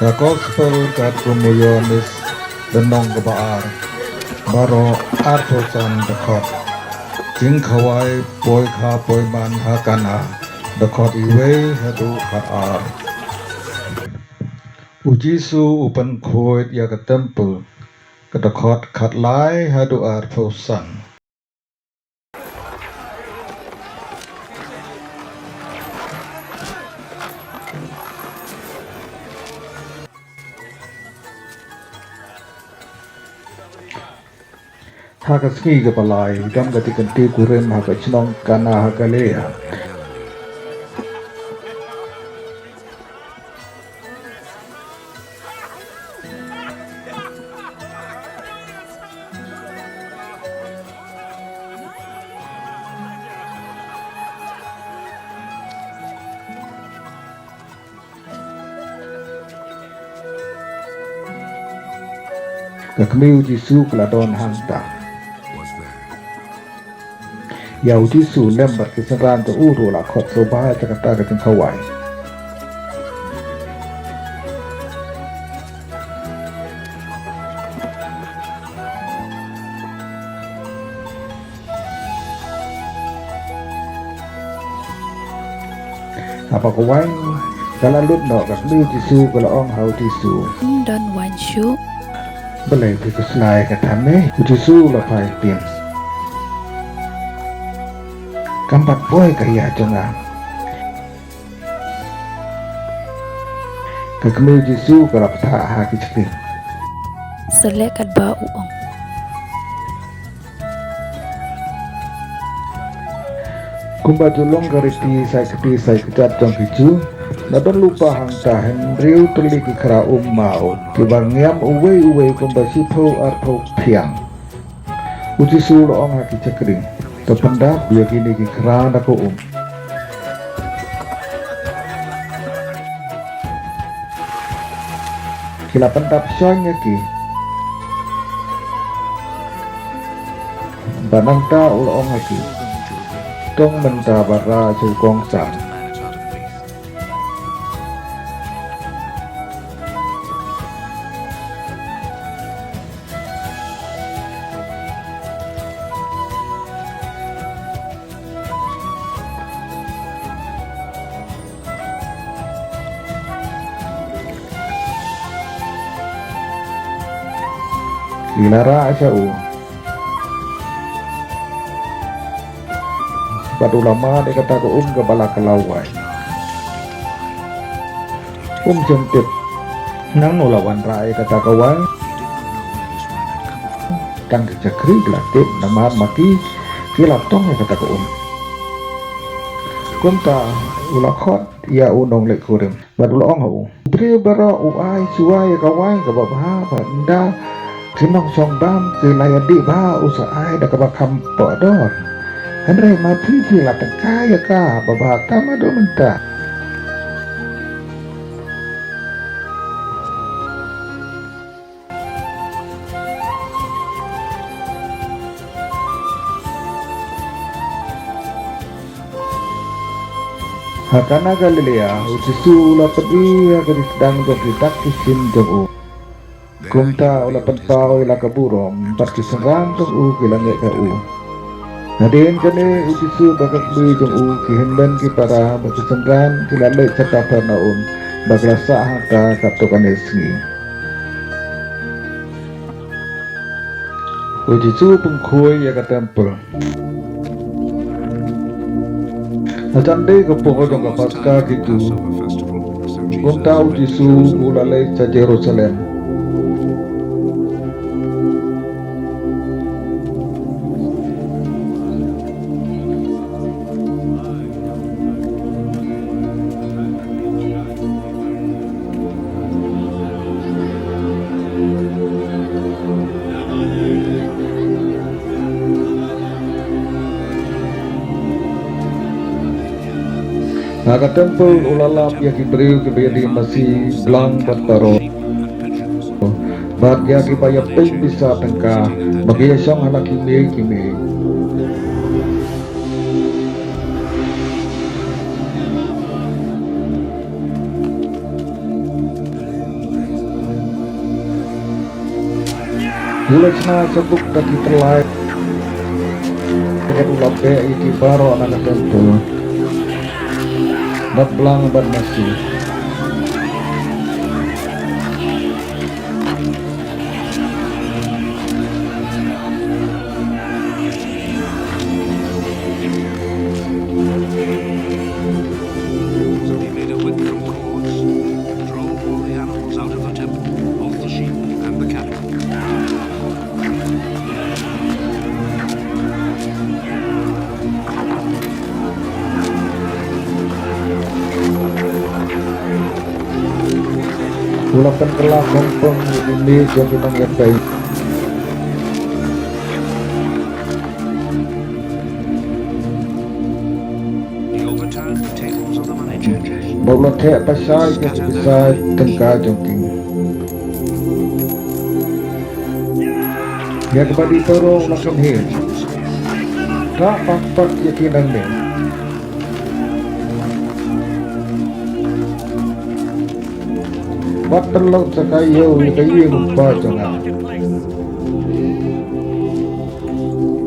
The gospel that Gumuyonis the Nonggabaar Baro Artosan the Kot Jing Kawai Boy Ka Boy Man Hakana the Kot Iwe Hadu Haar Ujisu Upan Koit Yaga Temple the Kot Katlai Hadu Artosan Hakaski ke balai gam gati kanti kurem hakachnong kana hakalea kakmiu jisu kladon hangta Yau jisu lembat kisaran to uru la khot so ba ta kata ka tin khawai apa ko wai kala lut no kakmiu jisu kala ong hau jisu Don Wan Shu balai ki kuslai ka thame jisu la pai pin Kampat boy kaya jonga Kakmiu jisu kalap tha ha kichki Selek kat ba uong Kumba julong gariti sai kecat jong kicu Nadon lupa hang tahen riu tuli ki kera mau Kibar ngiam uwe kumba sipo arpo piang Ujisu lo ong haki cekring Tependap dia kini ki kera dako Kila pendap soalnya ki Banang ta ulo ong haki Tong menta bara cukong sang Ilara asya'u Bat ulama dia kata ke kepala kelawai jentip Nang ulawan rai kata kawan Kang kecakri gelatip nama mati Kilap tong ya kata ke Kunta ulakot ya unong lek kurim Bat ulong hau Beri bara uai suai kawan Kababha benda Kinong song bam ke layadi ba usai da kabakam podor Andre ma pipi la kaya ka babata ma do menta Hakana Galilea ujisu la pedih gadis sedang berdidak kisim jong Kumta ula penpau ila kaburom Pas kiserang tong kilangit ka Nadin kani ujisu bakak bui jong kihendan ki para bakisenggan kilalait serta pernaun Baglasa hata kaptokan esngi Ujisu pengkui ya ka temple Najande kepoho jong kapaska gitu Kumta ujisu ulalait sa Jerusalem Naga temple ulalap ya kibriu kibedi masih belang bataro Bat ya kibaya ping bisa tengka Bagi yasong halak kimi Bulat na sabuk dati telai dengan ulap iki baro anak tempo bablang ban nasi So he made a whip from cords, drove all the animals out of the temple, both the sheep and the cattle. ulapan kelah kompong ini jadi mengenai He overturned the tables of the money changers. bawa tek pasai yang bisa tengkar jongking yang kembali terus langsung hil tak pak yakinan ni buat terlalu sekayo kayu lupa jangan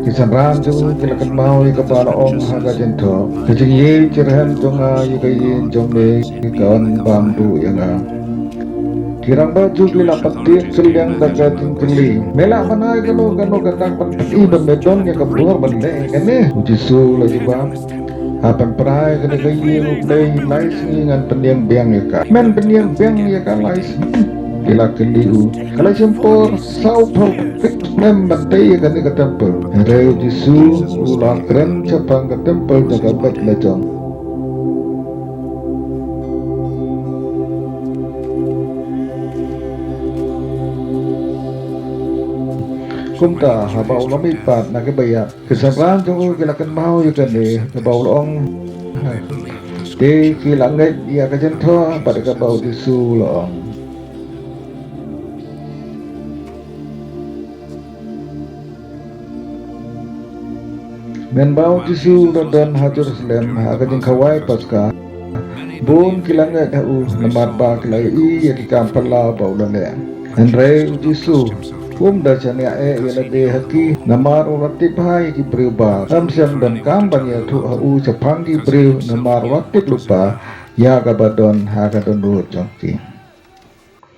kisan ranjung kilakan mau kepala ong haga jento kecing ye cerhan jonga kayu jombe kawan bambu yang kirang baju lila peti keliang daga tingkeli melak mana kalau kadang peti bemedon yang keluar balik kene ujisu lagi bang apan perai kena kayu day lais ngan pendiang biang ya kak men pendiang biang ya kak lais kila keliu kalau sempur sau perfect mem bantai kena ke temple reu ujisu ulang keren capang ke temple jaga bat lejong kumta haba ulam ipat nak bayar kesabaran jong kilakan mau ya kan deh haba ulong de kilang ngai ya ka jento pada ka bau disu long men bau disu dan hajar selen aga jeng kawai paska bun kilang ngai hu namar ba kilai i ya di kampala bau lale andre disu dah chania ia lebih haki namar uratip hai ki berubah amsyam dan kambang ya tu au sepanggi beriu namar waktu lupa ya kabadon ha kadon ru jongki